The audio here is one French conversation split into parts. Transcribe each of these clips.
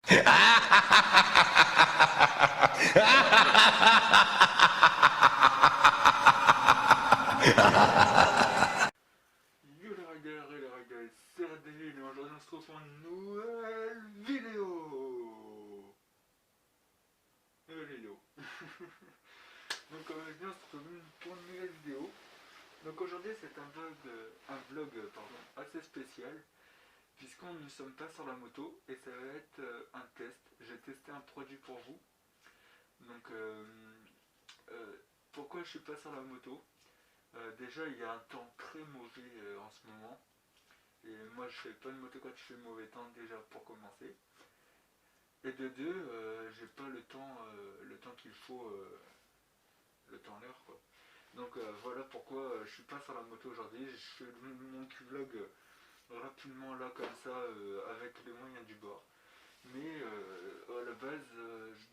Yo les riders et les riders, c'est Redeville et aujourd'hui on se retrouve pour une nouvelle vidéo. Nouvelle vidéo. Donc aujourd'hui on se retrouve pour une nouvelle vidéo. Donc aujourd'hui c'est un vlog assez spécial puisqu'on ne sommes pas sur la moto et ça va être un test. J'ai testé un produit pour vous. Donc pourquoi je suis pas sur la moto? Déjà il y a un temps très mauvais en ce moment. Et moi je fais pas de moto quand il fait mauvais temps déjà pour commencer. Et de deux, j'ai pas le temps qu'il faut, le temps l'heure quoi. Donc voilà pourquoi je suis pas sur la moto aujourd'hui. Je fais mon vlog rapidement là comme ça avec les moyens du bord. Mais à la base, je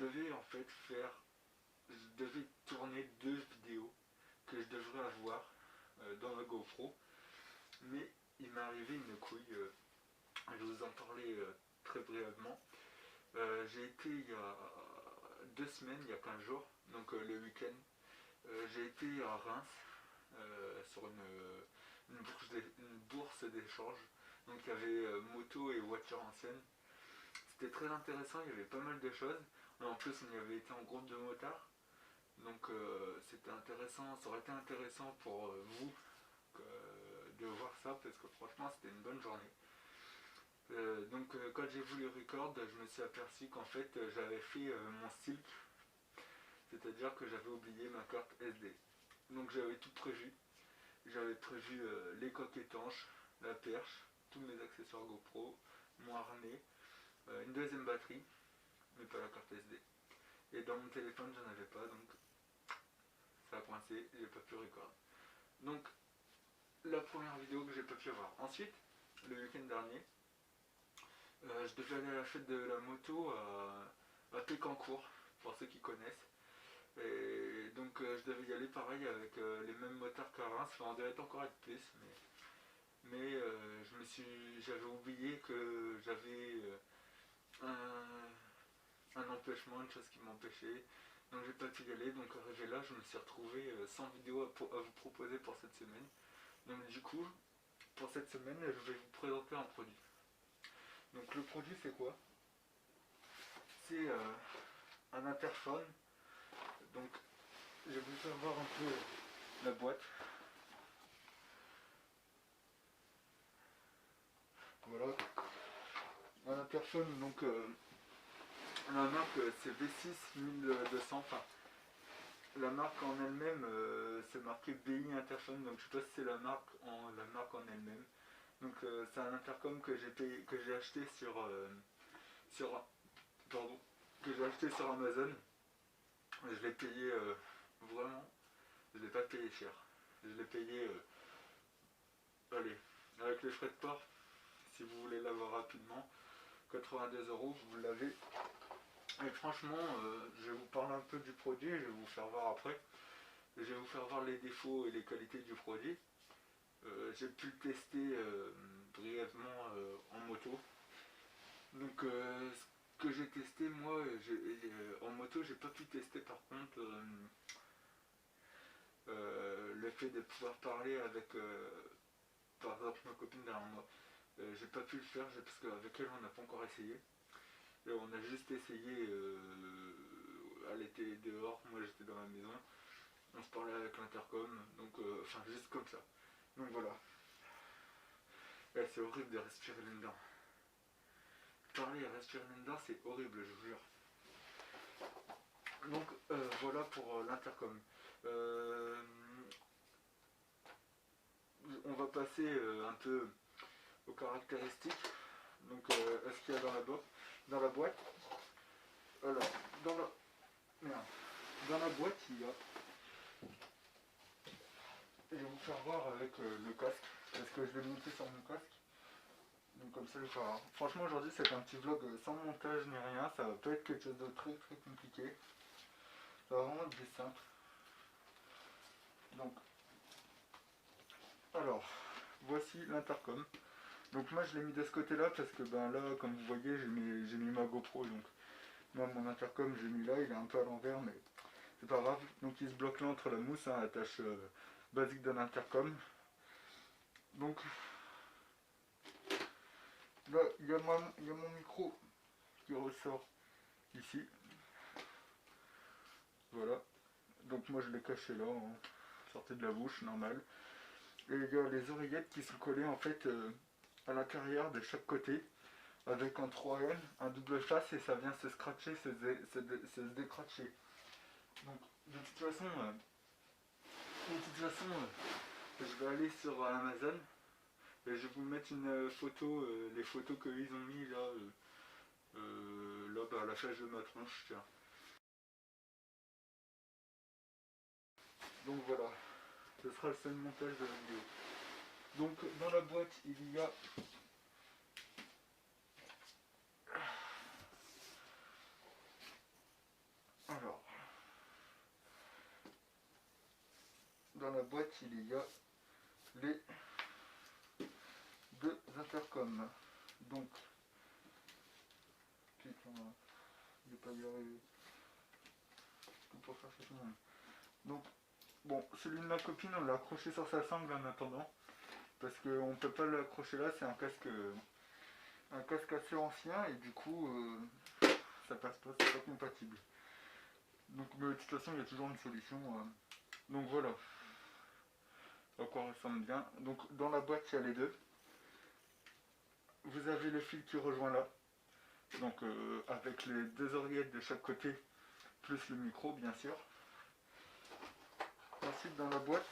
devais tourner deux vidéos que je devrais avoir dans la GoPro. Mais il m'est arrivé une couille. Je vais vous en parler très brièvement. J'ai été il y a 2 semaines, il y a 15 jours, donc le week-end. J'ai été à Reims sur une bourse d'échange. Donc il y avait moto et voiture ancienne. C'était très intéressant, il y avait pas mal de choses. En plus, on y avait été en groupe de motards. Donc c'était intéressant, ça aurait été intéressant pour vous de voir ça parce que franchement c'était une bonne journée. Quand j'ai voulu record, je me suis aperçu qu'en fait j'avais fait mon silk, c'est-à-dire que j'avais oublié ma carte SD. Donc j'avais tout prévu. J'avais prévu les coques étanches, la perche, tous mes accessoires GoPro, mon harnais, une deuxième batterie, mais pas la carte SD. Et dans mon téléphone j'en avais pas, donc ça a coincé, j'ai pas pu record. Donc la première vidéo que j'ai pas pu avoir. Ensuite, le week-end dernier, je devais aller à la fête de la moto à Pécancourt, pour ceux qui connaissent. Et donc je devais y aller pareil avec les mêmes motards qu'à Reims, enfin on devait être encore être plus, mais j'avais oublié que j'avais un empêchement, une chose qui m'empêchait, donc j'ai pas pu y aller, donc arrivé là je me suis retrouvé sans vidéo à vous proposer pour cette semaine. Donc du coup, pour cette semaine je vais vous présenter un produit. Donc le produit c'est quoi? C'est un interphone. Donc je vais vous faire voir un peu la boîte. Voilà. Un interphone, donc la marque c'est V6 1200. Enfin, la marque en elle-même c'est marqué BI Interphone, donc je sais pas si c'est la marque en elle-même. Donc c'est un intercom que j'ai acheté sur pardon, que j'ai acheté sur Amazon. Je l'ai payé vraiment, je l'ai pas payé cher. Je l'ai payé allez, avec les frais de port, si vous voulez l'avoir rapidement, 82 €, vous l'avez. Et franchement, je vais vous parler un peu du produit, je vais vous faire voir après. Je vais vous faire voir les défauts et les qualités du produit. J'ai pu le tester brièvement en moto. Donc ce que j'ai testé moi en moto, j'ai pas pu tester par contre le fait de pouvoir parler avec par exemple ma copine derrière moi. J'ai pas pu le faire parce qu'avec elle on n'a pas encore essayé. Et on a juste essayé, elle était dehors, moi j'étais dans la maison. On se parlait avec l'intercom, donc enfin juste comme ça. Donc voilà. C'est horrible de respirer là-dedans. Parler et respirer là-dedans, c'est horrible, je vous jure. Donc voilà pour l'intercom. Euh, on va passer un peu aux caractéristiques. Donc ce qu'il y a dans la boîte. Alors, dans la, merde. Dans la boîte, il y a. Je vais vous faire voir avec le casque, parce que je vais monter sur mon casque. Donc comme ça je vais voir. Franchement aujourd'hui c'est un petit vlog sans montage ni rien, ça va pas être quelque chose de très très compliqué. Ça va vraiment être des simples. Donc, alors, voici l'intercom. Donc moi je l'ai mis de ce côté là parce que ben là comme vous voyez j'ai mis ma GoPro, donc moi mon intercom j'ai mis là, il est un peu à l'envers mais c'est pas grave. Donc il se bloque là entre la mousse, hein, la tâche basique d'un intercom. Donc là il y a mon micro qui ressort ici. Voilà. Donc moi je l'ai caché là, hein. Sortez de la bouche, normal. Et il y a les oreillettes qui sont collées en fait à l'intérieur de chaque côté, avec un 3N, un double face, et ça vient se scratcher, se décratcher. Donc de toute façon, je vais aller sur Amazon et je vais vous mettre une photo, les photos qu'ils ont mis là, là bah, à la flèche de ma tronche, tiens. Donc voilà, ce sera le seul montage de la vidéo. Donc dans la boîte il y a alors dans la boîte il y a les deux intercoms. Donc putain, je vais pas y arriver. Pour faire ça. Donc bon, celui de ma copine on l'a accroché sur sa sangle en attendant. Parce qu'on ne peut pas l'accrocher là, c'est un casque assez ancien et du coup ça passe pas, c'est pas compatible. Donc mais de toute façon il y a toujours une solution. Donc voilà. À quoi ressemble bien. Donc dans la boîte il y a les deux. Vous avez le fil qui rejoint là. Donc avec les deux oreillettes de chaque côté, plus le micro bien sûr. Ensuite dans la boîte,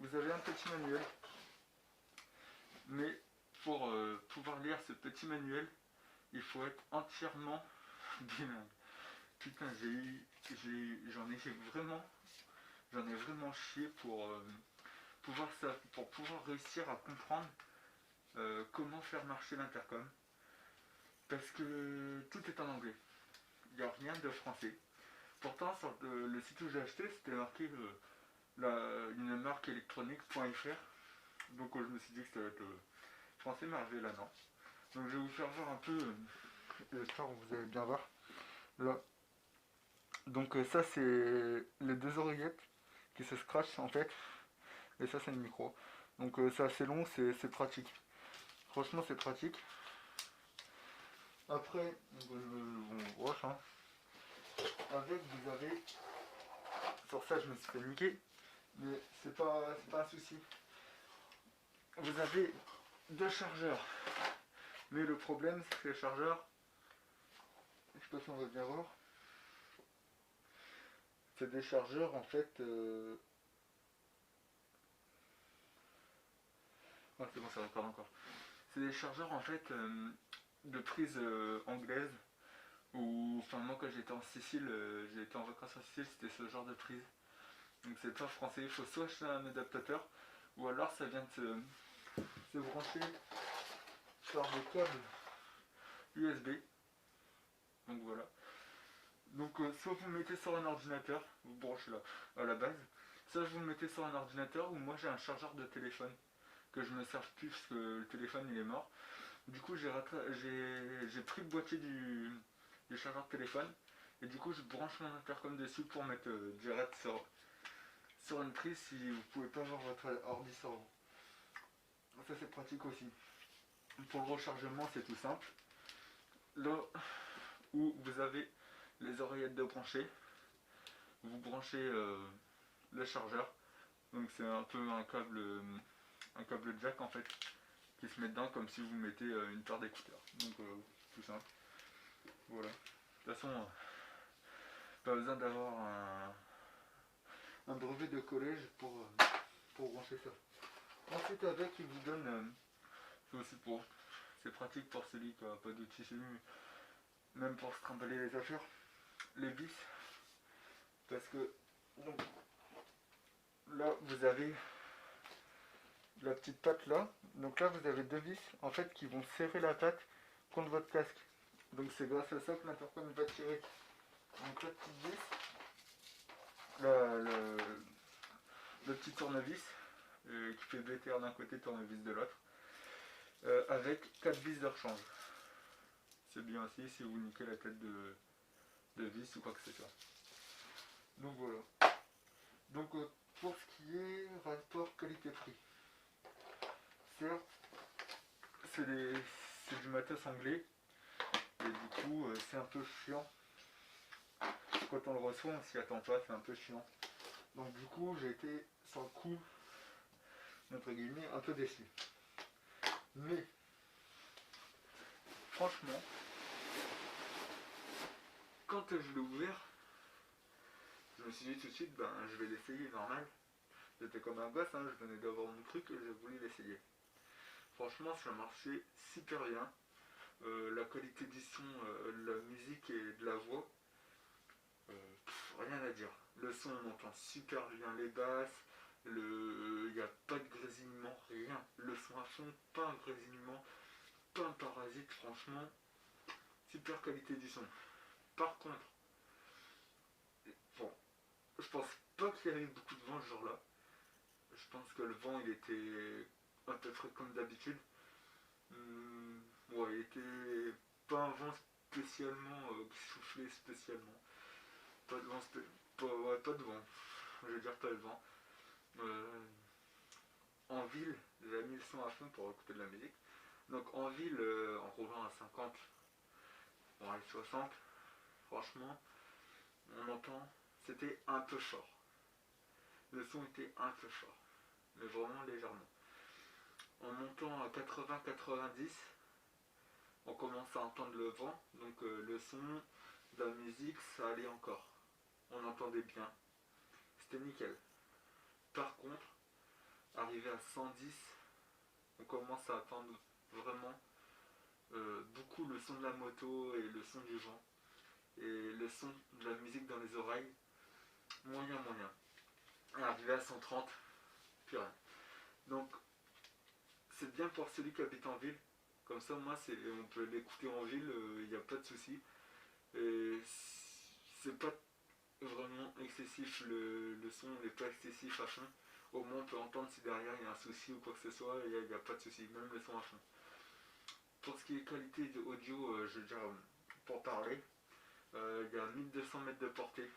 vous avez un petit manuel. Mais pour pouvoir lire ce petit manuel, il faut être entièrement bilingue. Putain, j'en ai vraiment chié pour pouvoir réussir à comprendre comment faire marcher l'intercom. Parce que tout est en anglais. Il n'y a rien de français. Pourtant, sur le site où j'ai acheté, c'était marqué une marque électronique.fr. Donc je me suis dit que ça va être français, mais arrivé là non. Donc je vais vous faire voir un peu, j'espère que vous allez bien voir. Là. Donc ça c'est les deux oreillettes qui se scratchent en fait. Et ça c'est le micro. Donc c'est assez long, c'est pratique. Franchement c'est pratique. Après, on broche, hein. Avec vous avez, sur ça je me suis fait niquer, mais c'est pas un souci. Vous avez deux chargeurs. Mais le problème c'est que les chargeurs, je sais pas si on va bien voir, c'est des chargeurs en fait ah, c'est bon, ça record encore. C'est des chargeurs en fait de prise anglaise. Ou enfin moi quand j'étais en Sicile, j'ai été en vacances en Sicile, c'était ce genre de prise. Donc c'est pas français, il faut soit acheter un adaptateur, ou alors ça vient de se brancher par des câbles USB. Donc voilà. Donc soit vous le mettez sur un ordinateur, vous branchez là à la base, soit vous le mettez sur un ordinateur, ou moi j'ai un chargeur de téléphone que je ne me sers plus parce que le téléphone il est mort. Du coup j'ai pris le boîtier du chargeur de téléphone et du coup je branche mon intercom dessus pour mettre direct sur une prise si vous pouvez pas avoir votre ordi sur vous. Ça c'est pratique aussi. Pour le rechargement c'est tout simple. Là où vous avez les oreillettes de brancher, vous branchez le chargeur. Donc c'est un peu un câble jack en fait qui se met dedans comme si vous mettez une paire d'écouteurs. Donc tout simple. Voilà. De toute façon, pas besoin d'avoir un brevet de collège pour brancher ça. Ensuite avec il vous donne c'est pratique pour celui qui n'a pas d'outils chez lui, même pour se trimballer les affaires, les vis. Parce que donc, là vous avez la petite patte là. Donc là vous avez deux vis en fait qui vont serrer la patte contre votre casque. Donc c'est grâce à ça que l'intercom va tirer. Donc la petite vis, le petit tournevis qui fait BTR d'un côté, tournevis de l'autre. avec 4 vis de rechange. C'est bien aussi si vous niquez la tête de vis ou quoi que ce soit. Donc voilà. Donc pour ce qui est rapport qualité-prix, certes c'est du matos anglais et du coup c'est un peu chiant. Quand on le reçoit on s'y attend pas, c'est un peu chiant. Donc du coup j'ai été sur le coup, entre guillemets, un peu déçu. Mais franchement, quand je l'ai ouvert, je me suis dit tout de suite, ben je vais l'essayer normal. J'étais comme un gosse, hein, je venais d'avoir mon truc et j'ai voulu l'essayer. Franchement, ça marchait super bien. La qualité du son, de la musique et de la voix, rien à dire. Le son, on entend super bien les basses, il n'y a pas de grésillement, rien. Le son à fond, pas un grésillement, pas un parasite, franchement, super qualité du son. Par contre, bon, je pense pas qu'il y avait beaucoup de vent ce jour-là. Je pense que le vent, il était un peu frais comme d'habitude. Ouais, il était pas un vent spécialement qui soufflait spécialement. Pas de vent, ouais, pas de vent. Je veux dire pas de vent. Euh, En ville, j'ai mis le son à fond pour écouter de la musique. Donc en ville, en roulant à 50, ouais, 60, franchement, on entend, c'était un peu fort. Le son était un peu fort, mais vraiment légèrement. En montant à 80-90, on commence à entendre le vent, donc le son, de la musique, ça allait encore. On entendait bien, c'était nickel. Par contre, arrivé à 110, on commence à entendre vraiment beaucoup le son de la moto et le son du vent. Et le son de la musique dans les oreilles, moyen. Et arrivé à 130, plus rien. Donc c'est bien pour celui qui habite en ville. Comme ça, moi, on peut l'écouter en ville, il n'y a pas de souci. Et c'est pas vraiment excessif, le son n'est pas excessif à fond. Au moins, on peut entendre si derrière il y a un souci ou quoi que ce soit, et il n'y a pas de souci, même le son à fond. Pour ce qui est qualité de audio, je veux dire, pour parler, il y a 1200 mètres de portée.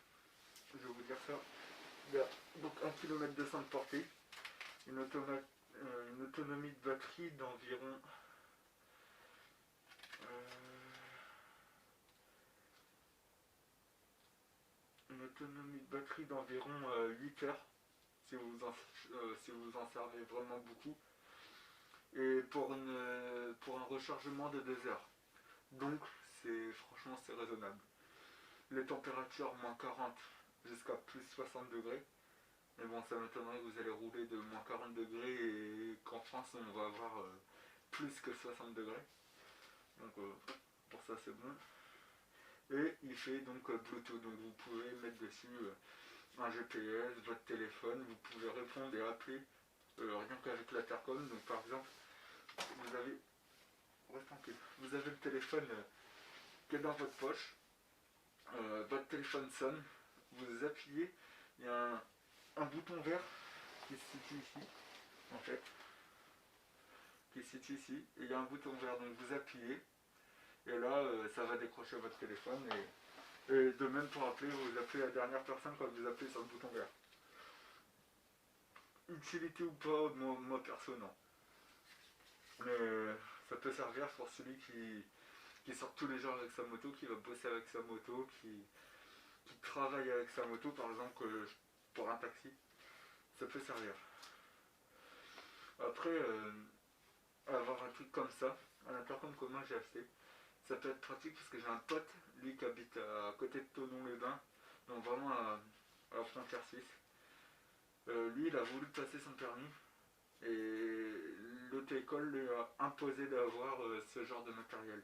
Je vais vous dire ça. Il y a donc 1 km 200 de portée, une autonomie de batterie d'environ d'environ 8 heures si vous en servez vraiment beaucoup, et pour un rechargement de 2 heures. Donc franchement c'est raisonnable. Les températures moins 40 jusqu'à plus 60 degrés. Mais bon, ça m'étonnerait que vous allez rouler de moins 40 degrés et qu'en France on va avoir plus que 60 degrés. Donc pour ça c'est bon. Et il fait donc Bluetooth, donc vous pouvez mettre dessus un GPS, votre téléphone, vous pouvez répondre et appeler rien qu'avec l'intercom. Donc par exemple, vous avez, reste tranquille, vous avez le téléphone qui est dans votre poche, votre téléphone sonne, vous appuyez, il y a un bouton vert qui se situe ici, en fait, qui se situe ici, et il y a un bouton vert, donc vous appuyez, et là ça va décrocher votre téléphone, et de même pour appeler, vous appelez la dernière personne quand vous appelez sur le bouton vert. Utilité ou pas, moi perso non. Mais ça peut servir pour celui qui sort tous les jours avec sa moto, qui va bosser avec sa moto, qui travaille avec sa moto, par exemple pour un taxi. Ça peut servir. Après, avoir un truc comme ça, un intercom que moi j'ai acheté, ça peut être pratique parce que j'ai un pote, lui qui habite à côté de Thonon-les-Bains, donc vraiment à la frontière suisse. Lui, il a voulu passer son permis et l'auto-école lui a imposé d'avoir ce genre de matériel.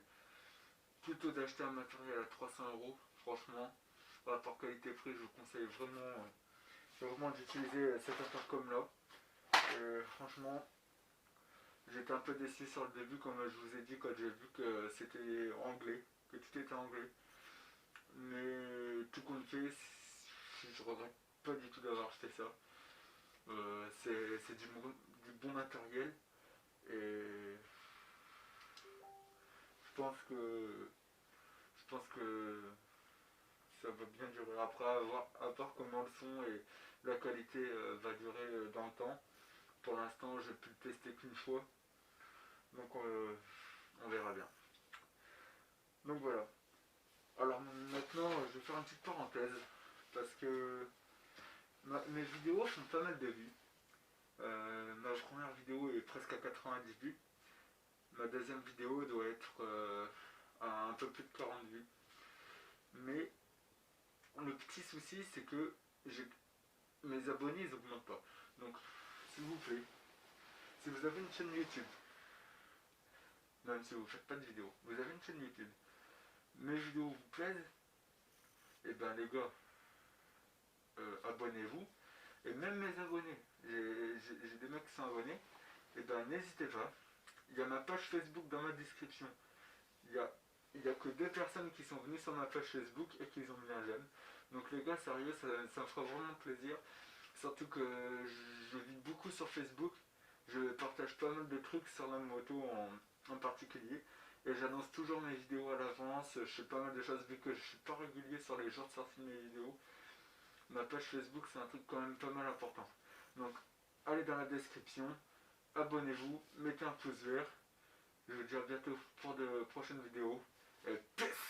Plutôt d'acheter un matériel à 300 €, franchement, rapport qualité-prix, je vous conseille vraiment d'utiliser cet intercom là. Franchement, j'étais un peu déçu sur le début, comme je vous ai dit, quand j'ai vu que c'était anglais, que tout était anglais. Mais tout compte fait, je regrette pas du tout d'avoir acheté ça. C'est du bon matériel et je pense que ça va bien durer. Après, à voir comment le son et la qualité va durer dans le temps. Pour l'instant, j'ai pu le tester qu'une fois, donc on verra bien. Donc voilà. Alors maintenant, je vais faire une petite parenthèse parce que mes vidéos font pas mal de vues. Ma première vidéo est presque à 90 vues. Ma deuxième vidéo doit être à un peu plus de 40 vues. Mais le petit souci, c'est que mes abonnés, ils augmentent pas. Donc, s'il vous plaît, si vous avez une chaîne YouTube, même si vous ne faites pas de vidéos, vous avez une chaîne YouTube, mes vidéos vous plaisent, et ben les gars, abonnez-vous. Et même mes abonnés, j'ai des mecs qui sont abonnés, et ben n'hésitez pas. Il y a ma page Facebook dans ma description. Il y a, il y a que 2 personnes qui sont venues sur ma page Facebook et qui ont mis un j'aime. Donc les gars, sérieux, ça me fera vraiment plaisir. Surtout que je vis beaucoup sur Facebook. Je partage pas mal de trucs sur la moto en particulier. Et j'annonce toujours mes vidéos à l'avance. Je fais pas mal de choses vu que je suis pas régulier sur les jours de sortie de mes vidéos. Ma page Facebook, c'est un truc quand même pas mal important. Donc allez dans la description, abonnez-vous, mettez un pouce vert. Je vous dis à bientôt pour de prochaines vidéos. Et peace!